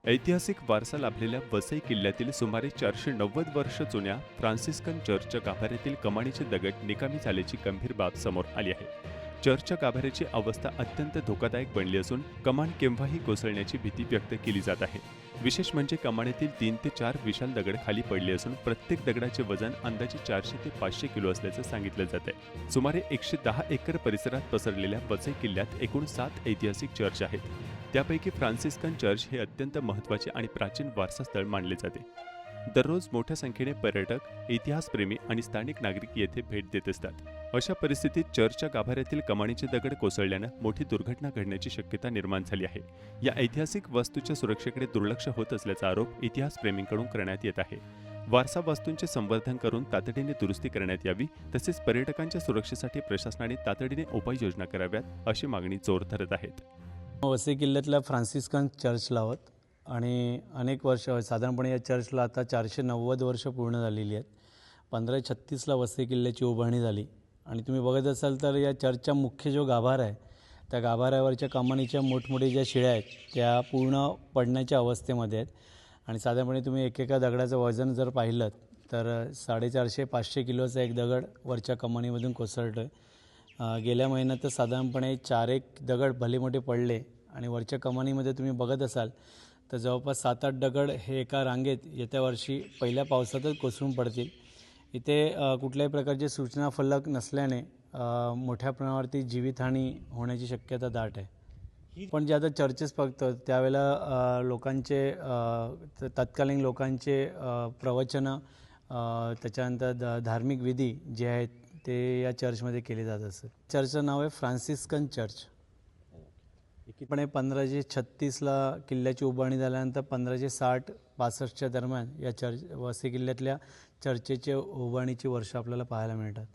ऐतिहासिक वारसा लाभलेल्या वसई किल्ल्यातील सुमारे 490 वर्ष जुन्या फ्रान्सिस्कन चर्चच्या गाभाऱ्यातील कमानीचे दगड निकामी झाल्याची गंभीर बाब समोर आली आहे. चर्चच्या गाभाऱ्याची अवस्था अत्यंत धोकादायक बनली असून कमान केव्हाही कोसळण्याची भीती व्यक्त केली जात आहे. विशेष म्हणजे कमानीतील 3 ते 4 विशाल दगड खाली पडले असून प्रत्येक दगडाचे वजन अंदाजे 400 ते 500 किलो असल्याचं सांगितलं जात आहे. सुमारे 110 एकर परिसरात पसरलेल्या वसई किल्ल्यात एकूण 7 ऐतिहासिक चर्च आहेत. त्यापैकी फ्रान्सिस्कन चर्च हे अत्यंत महत्त्वाचे आणि प्राचीन वारसास्थळ मानले जाते. दररोज मोठ्या संख्येने पर्यटक, इतिहासप्रेमी आणि स्थानिक नागरिक येथे भेट देत असतात. अशा परिस्थितीत चर्चच्या गाभाऱ्यातील कमानीचे दगड कोसळल्यानं मोठी दुर्घटना घडण्याची शक्यता निर्माण झाली आहे. या ऐतिहासिक वास्तूच्या सुरक्षेकडे दुर्लक्ष होत असल्याचा आरोप इतिहासप्रेमींकडून करण्यात येत आहे. वारसा वास्तूंचे संवर्धन करून तातडीने दुरुस्ती करण्यात यावी, तसेच पर्यटकांच्या सुरक्षेसाठी प्रशासनाने तातडीने उपाययोजना कराव्यात, अशी मागणी जोर धरत आहेत. वसई किल्ल्यातल्या फ्रान्सिस्कन चर्चला आहोत आणि अनेक वर्ष साधारणपणे या चर्चला आता 490 वर्ष पूर्ण झालेली आहेत. 1536ला वसई किल्ल्याची उभारणी झाली आणि तुम्ही बघत असाल तर या चर्चचा मुख्य जो गाभारा आहे त्या गाभाऱ्यावरच्या कमानीच्या मोठमोठ्या ज्या शिळ्या आहेत त्या पूर्ण पडण्याच्या अवस्थेमध्ये आहेत आणि साधारणपणे तुम्ही एकेका दगडाचं वजन जर पाहिलं तर 450-500 किलोचा एक दगड वरच्या कमानीमधून कोसळतो आहे. गेल्या महिन्यात तर साधारणपणे 4 दगड भले मोठे पडले आणि वरच्या कमानीमध्ये तुम्ही बघत असाल तर जवळपास 7-8 दगड हे एका रांगेत येत्या वर्षी पहिल्या पावसातच कोसळून पडतील. इथे कुठल्याही प्रकारचे सूचना फलक नसल्याने मोठ्या प्रमाणावरती जीवितहानी होण्याची शक्यता दाट आहे. पण जे आता चर्चेस बघतो त्यावेळेला लोकांचे तत्कालीन लोकांचे प्रवचनं त्याच्यानंतर धार्मिक विधी जे आहेत ते या चर्चमध्ये केले जात असतात. चर्चचं नाव आहे फ्रान्सिस्कन चर्च. पण 1536ला किल्ल्याची उभारणी झाल्यानंतर 1560-65च्या दरम्यान या वसई किल्ल्यातल्या चर्चेचे उभारणीची वर्ष आपल्याला पाहायला मिळतात.